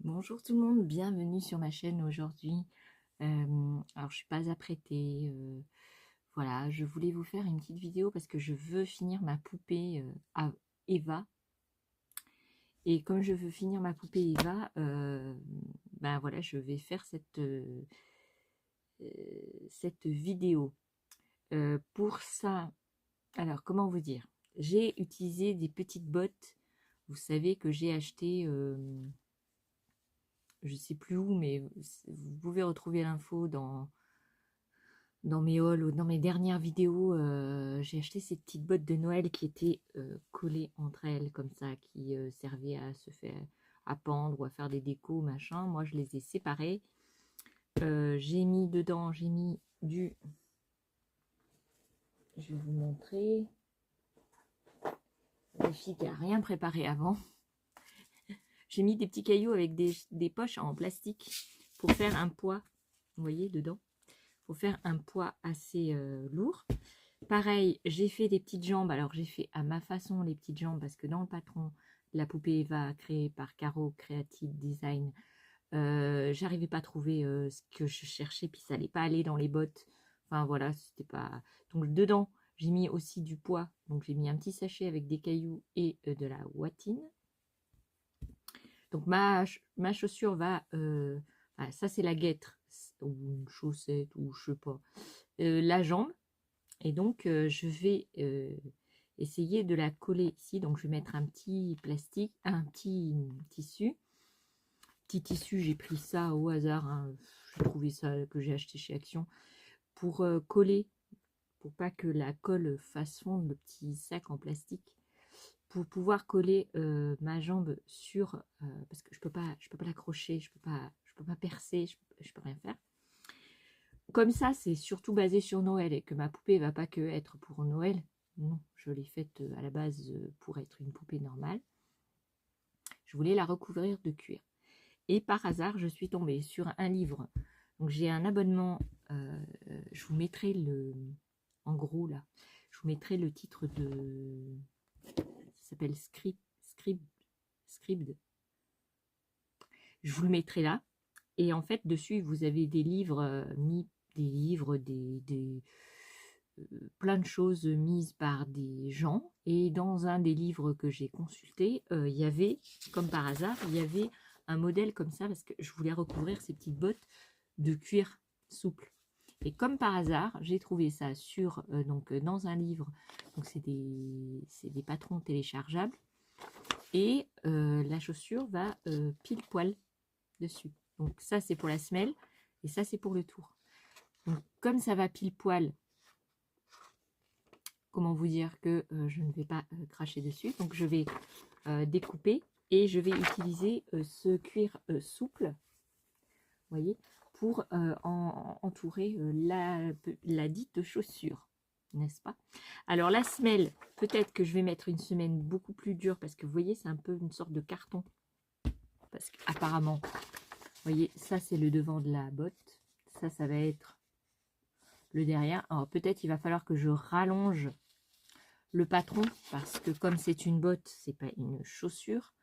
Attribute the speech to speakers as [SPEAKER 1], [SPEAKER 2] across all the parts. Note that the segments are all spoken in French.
[SPEAKER 1] Bonjour tout le monde, bienvenue sur ma chaîne aujourd'hui. Alors je suis pas apprêtée, voilà, je voulais vous faire une petite vidéo parce que je veux finir ma poupée à Eva. Et comme je veux finir ma poupée Eva, ben voilà, je vais faire cette vidéo. Pour ça, alors comment vous dire? J'ai utilisé des petites bottes, vous savez que j'ai acheté... je sais plus où, mais vous pouvez retrouver l'info dans mes hauls ou dans mes dernières vidéos. J'ai acheté ces petites bottes de Noël qui étaient collées entre elles comme ça, qui servaient à se faire à pendre ou à faire des décos machin. Moi je les ai séparées. J'ai mis dedans, j'ai mis du, je vais vous montrer, la fille qui a rien préparé avant. J'ai mis des petits cailloux avec des poches en plastique pour faire un poids, vous voyez, dedans. Pour faire un poids assez lourd. Pareil, j'ai fait des petites jambes. Alors, j'ai fait à ma façon les petites jambes parce que dans le patron, la poupée Eva créée par Caro Creative Design, j'arrivais pas à trouver ce que je cherchais, puis ça allait pas aller dans les bottes. Enfin, voilà, c'était pas... Donc, dedans, j'ai mis aussi du poids. Donc, j'ai mis un petit sachet avec des cailloux et de la ouatine. Donc ma chaussure va, ça c'est la guêtre, ou une chaussette, ou je sais pas, la jambe. Et donc je vais essayer de la coller ici. Donc je vais mettre un petit plastique, un petit tissu. Petit tissu, j'ai pris ça au hasard, hein. J'ai trouvé ça que j'ai acheté chez Action pour coller, pour pas que la colle fasse fondre le petit sac en plastique, pour pouvoir coller ma jambe sur, parce que je peux pas l'accrocher, je peux pas percer, je peux rien faire. Comme ça, c'est surtout basé sur Noël et que ma poupée va pas que être pour Noël. Non, je l'ai faite à la base pour être une poupée normale. Je voulais la recouvrir de cuir. Et par hasard, je suis tombée sur un livre. Donc j'ai un abonnement. Je vous mettrai le, en gros là, je vous mettrai le titre de, ça s'appelle Scribd. Je vous le mettrai là. Et en fait, dessus, vous avez des livres plein de choses mises par des gens. Et dans un des livres que j'ai consulté, il y avait, comme par hasard, il y avait un modèle comme ça, parce que je voulais recouvrir ces petites bottes de cuir souple. Et comme par hasard, j'ai trouvé ça sur, dans un livre. Donc c'est des patrons téléchargeables. Et la chaussure va pile poil dessus. Donc ça c'est pour la semelle et ça c'est pour le tour. Donc comme ça va pile poil, comment vous dire que je ne vais pas cracher dessus. Donc je vais découper et je vais utiliser ce cuir souple, vous voyez, pour entourer la dite chaussure, n'est-ce pas? Alors la semelle, peut-être que je vais mettre une semelle beaucoup plus dure parce que vous voyez, c'est un peu une sorte de carton. Parce qu'apparemment, vous voyez, ça c'est le devant de la botte, ça va être le derrière. Alors peut-être il va falloir que je rallonge le patron parce que comme c'est une botte, c'est pas une chaussure,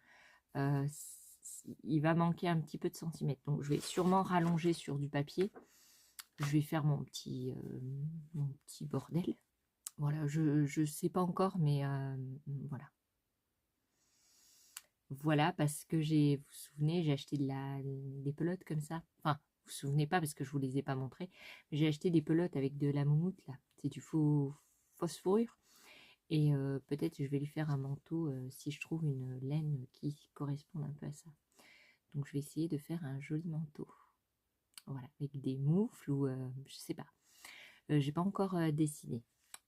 [SPEAKER 1] il va manquer un petit peu de centimètres. Donc je vais sûrement rallonger sur du papier. Je vais faire mon petit bordel. Voilà, je sais pas encore, mais voilà. Voilà, parce que vous vous souvenez, j'ai acheté des pelotes comme ça. Enfin, vous vous souvenez pas parce que je vous les ai pas montrées. J'ai acheté des pelotes avec de la moumoute là. C'est du fausse fourrure. Et peut-être je vais lui faire un manteau si je trouve une laine qui corresponde un peu à ça. Donc je vais essayer de faire un joli manteau. Voilà, avec des moufles ou je sais pas. J'ai pas encore dessiné.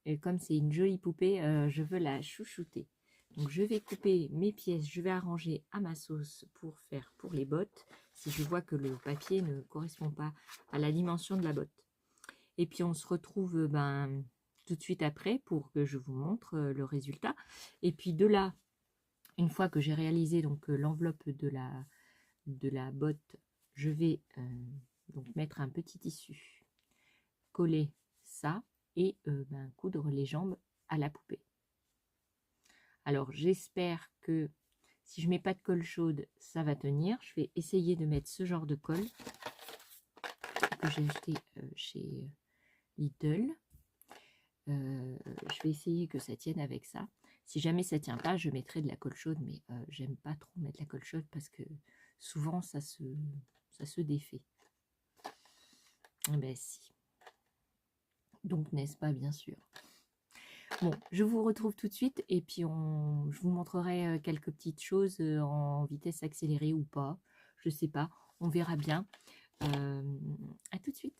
[SPEAKER 1] Et comme c'est une jolie poupée, je veux la chouchouter. Donc je vais couper mes pièces, je vais arranger à ma sauce pour faire pour les bottes, si je vois que le papier ne correspond pas à la dimension de la botte. Et puis on se retrouve tout de suite après pour que je vous montre le résultat. Et puis de là, une fois que j'ai réalisé donc l'enveloppe de la botte, je vais donc mettre un petit tissu, coller ça et coudre les jambes à la poupée. Alors j'espère que Si je mets pas de colle chaude, ça va tenir. Je vais essayer de mettre ce genre de colle que j'ai acheté chez Lidl. Je vais essayer que ça tienne avec ça. Si jamais ça tient pas, je mettrai de la colle chaude, mais j'aime pas trop mettre la colle chaude parce que souvent ça se défait. Eh ben si. Donc n'est-ce pas, bien sûr. Bon, je vous retrouve tout de suite et puis je vous montrerai quelques petites choses en vitesse accélérée ou pas. Je sais pas, on verra bien. À tout de suite.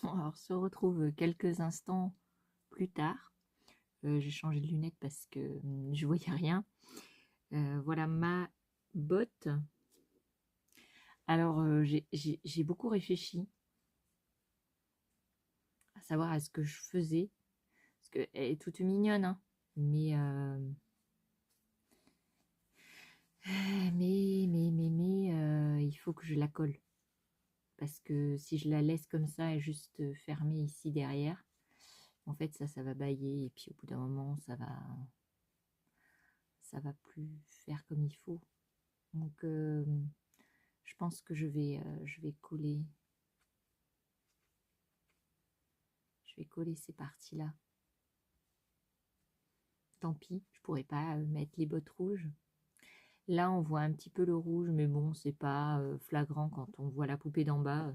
[SPEAKER 1] Alors, on se retrouve quelques instants plus tard. J'ai changé de lunettes parce que je voyais rien. Voilà ma botte. Alors, j'ai beaucoup réfléchi à savoir à ce que je faisais. Parce qu'elle est toute mignonne, hein. Mais, il faut que je la colle. Parce que si je la laisse comme ça et juste fermée ici derrière, en fait ça va bailler et puis au bout d'un moment ça va plus faire comme il faut. Donc je pense que je vais coller. Je vais coller ces parties-là. Tant pis, je pourrais pas mettre les bottes rouges. Là, on voit un petit peu le rouge, mais bon, c'est pas flagrant quand on voit la poupée d'en bas.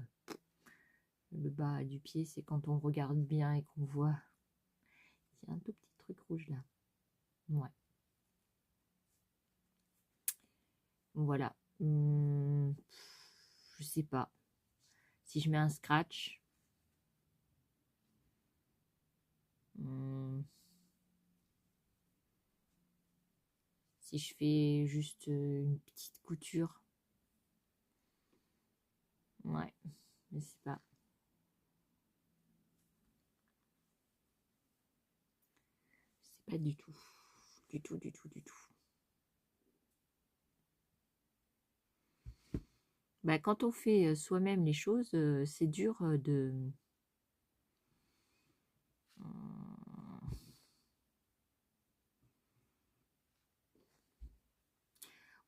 [SPEAKER 1] Le bas du pied, c'est quand on regarde bien et qu'on voit. Il y a un tout petit truc rouge là. Ouais. Voilà. Je sais pas. Si je mets un scratch. Si je fais juste une petite couture. Ouais. Je sais pas. Je sais pas du tout. Du tout, du tout, du tout. Bah, quand on fait soi-même les choses, c'est dur de...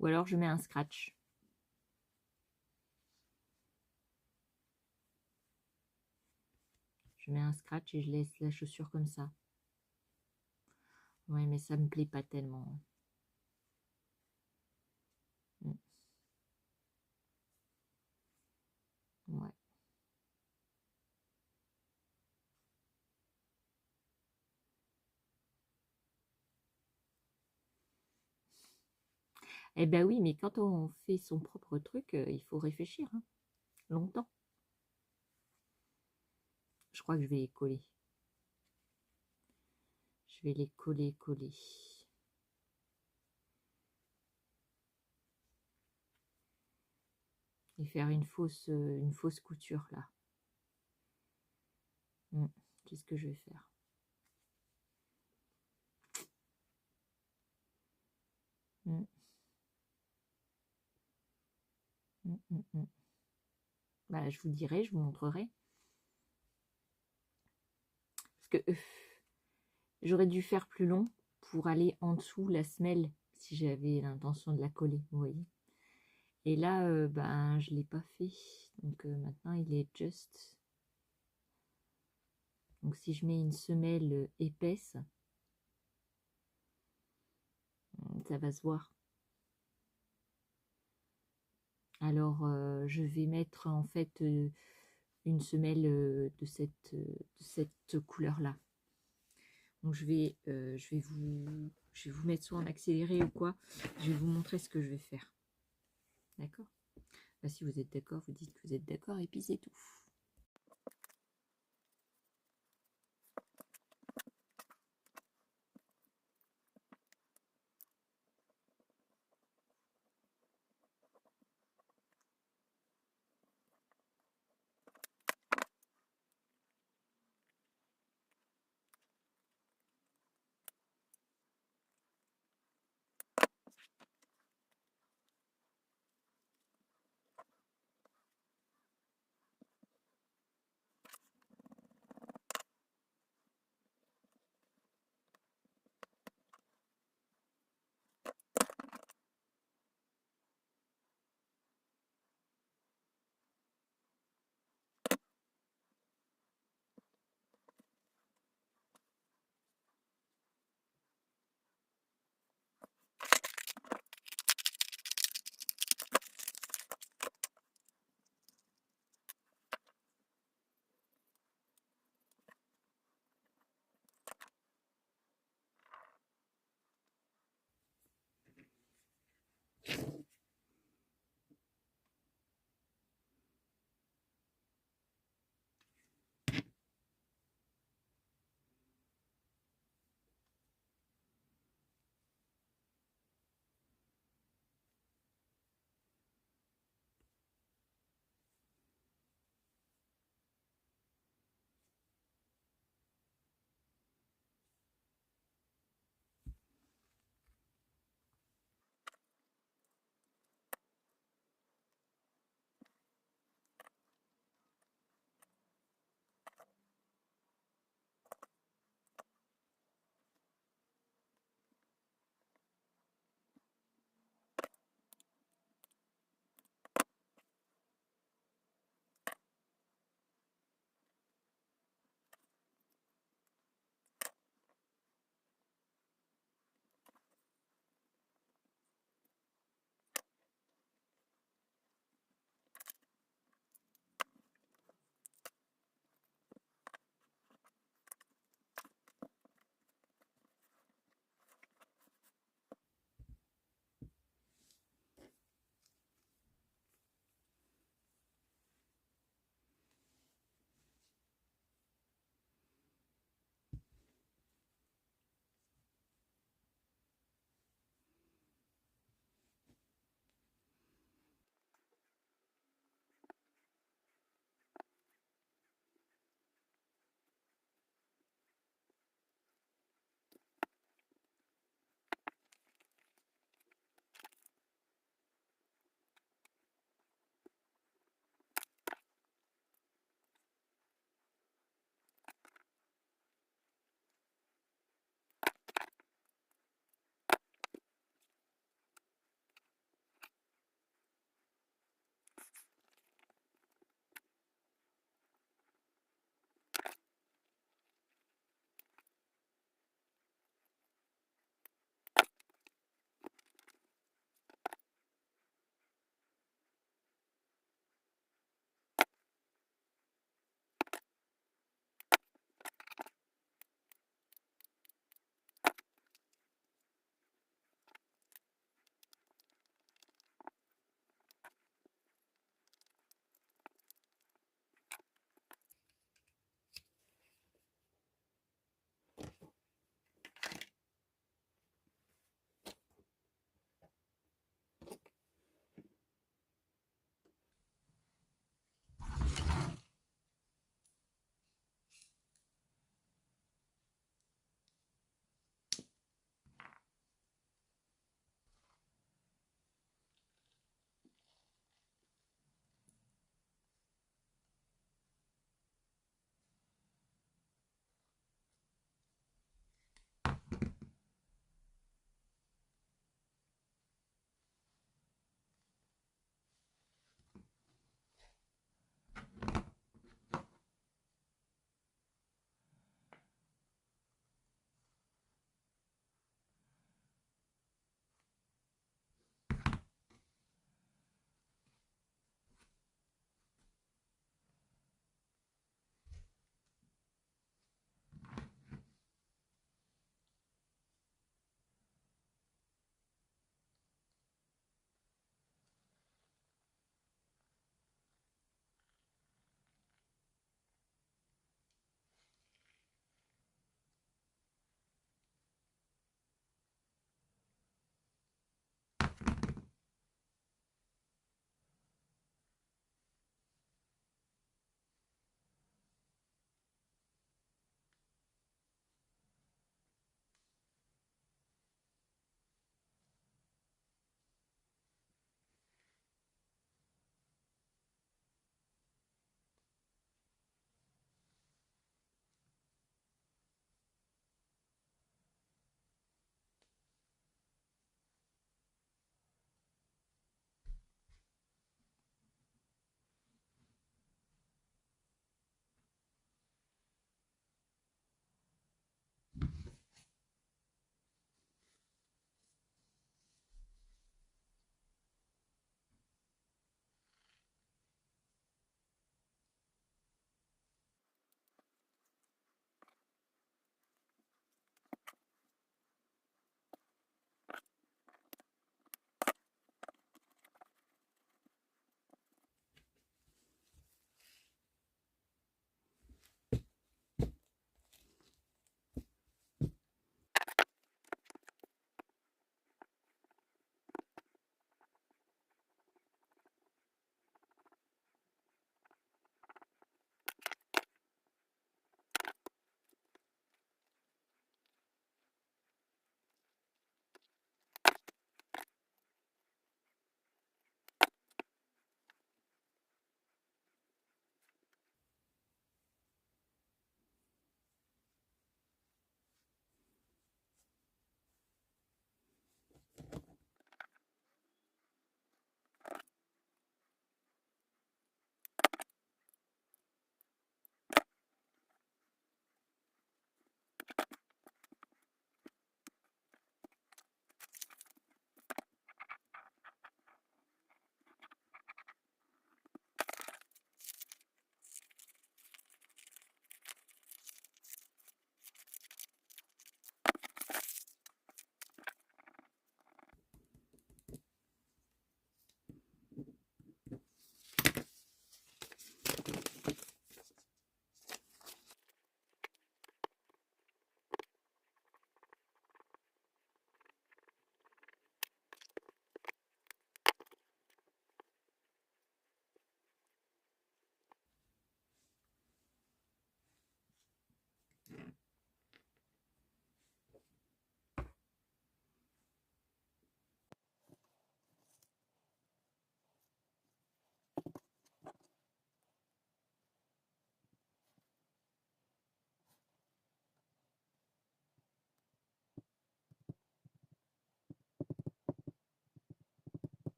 [SPEAKER 1] Ou alors je mets un scratch. Je mets un scratch et je laisse la chaussure comme ça. Ouais, mais ça me plaît pas tellement. Ouais. Eh ben oui, mais quand on fait son propre truc, il faut réfléchir, hein, longtemps. Je crois que je vais les coller. Je vais les coller. Et faire une fausse couture là. Qu'est-ce que je vais faire? Bah, je vous dirai, je vous montrerai. Parce que j'aurais dû faire plus long pour aller en dessous la semelle si j'avais l'intention de la coller, vous voyez. Et là, ben, je ne l'ai pas fait. Donc maintenant, il est just. Donc si je mets une semelle épaisse, ça va se voir. Alors, je vais mettre en fait une semelle de cette couleur-là. Donc je vais vous mettre soit en accéléré ou quoi. Je vais vous montrer ce que je vais faire. D'accord? Bah, si vous êtes d'accord, vous dites que vous êtes d'accord et puis c'est tout.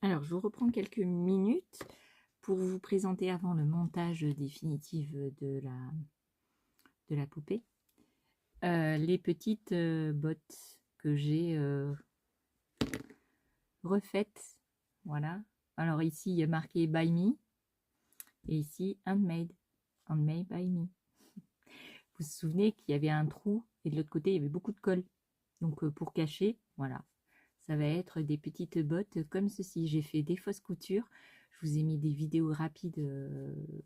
[SPEAKER 1] Alors, je vous reprends quelques minutes pour vous présenter avant le montage définitif de la poupée. Les petites bottes que j'ai refaites. Voilà. Alors ici, il y a marqué By Me. Et ici, Handmade. Handmade by Me. Vous vous souvenez qu'il y avait un trou et de l'autre côté, il y avait beaucoup de colle. Donc pour cacher, voilà. Ça va être des petites bottes comme ceci. J'ai fait des fausses coutures. Je vous ai mis des vidéos rapides.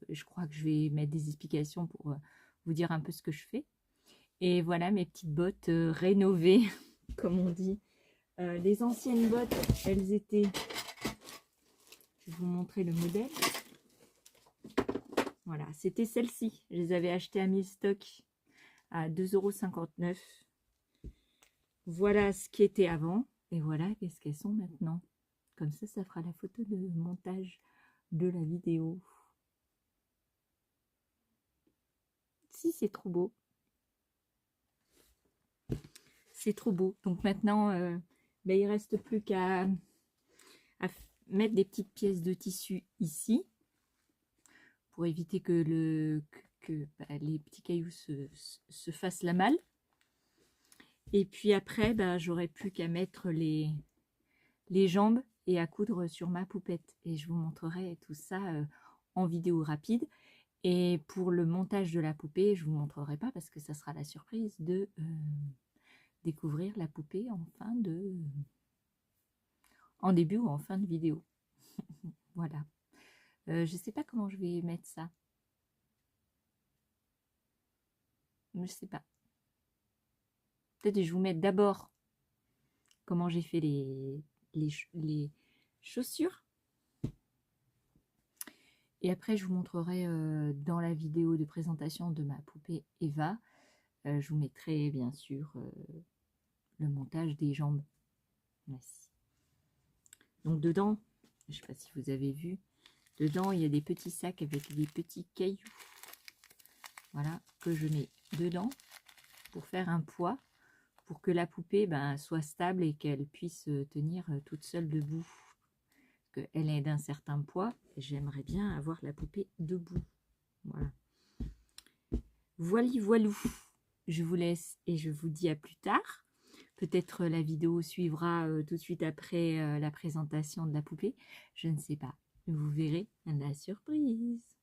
[SPEAKER 1] Je crois que je vais mettre des explications pour vous dire un peu ce que je fais. Et voilà mes petites bottes rénovées, comme on dit. Les anciennes bottes, elles étaient... Je vais vous montrer le modèle. Voilà, c'était celles-ci. Je les avais achetées à 1000 stocks à 2,59 €. Voilà ce qui était avant. Et voilà qu'est-ce qu'elles sont maintenant. Comme ça fera la photo de montage de la vidéo. Si, c'est trop beau. C'est trop beau. Donc maintenant, ben, il ne reste plus qu'à mettre des petites pièces de tissu ici pour éviter que, les petits cailloux se fassent la malle. Et puis après, ben, j'aurai plus qu'à mettre les jambes et à coudre sur ma poupette. Et je vous montrerai tout ça en vidéo rapide. Et pour le montage de la poupée, je ne vous montrerai pas parce que ça sera la surprise de découvrir la poupée en début ou en fin de vidéo. Voilà. Je ne sais pas comment je vais mettre ça. Je ne sais pas. Peut-être que je vais vous mettre d'abord comment j'ai fait les chaussures. Et après, je vous montrerai dans la vidéo de présentation de ma poupée Eva. Je vous mettrai bien sûr le montage des jambes. Merci. Donc dedans, je ne sais pas si vous avez vu, dedans il y a des petits sacs avec des petits cailloux. Voilà, que je mets dedans pour faire un poids, pour que la poupée soit stable et qu'elle puisse tenir toute seule debout. Qu'elle est d'un certain poids, j'aimerais bien avoir la poupée debout. Voilà. Voilou. Je vous laisse et je vous dis à plus tard. Peut-être la vidéo suivra tout de suite après la présentation de la poupée. Je ne sais pas. Vous verrez la surprise.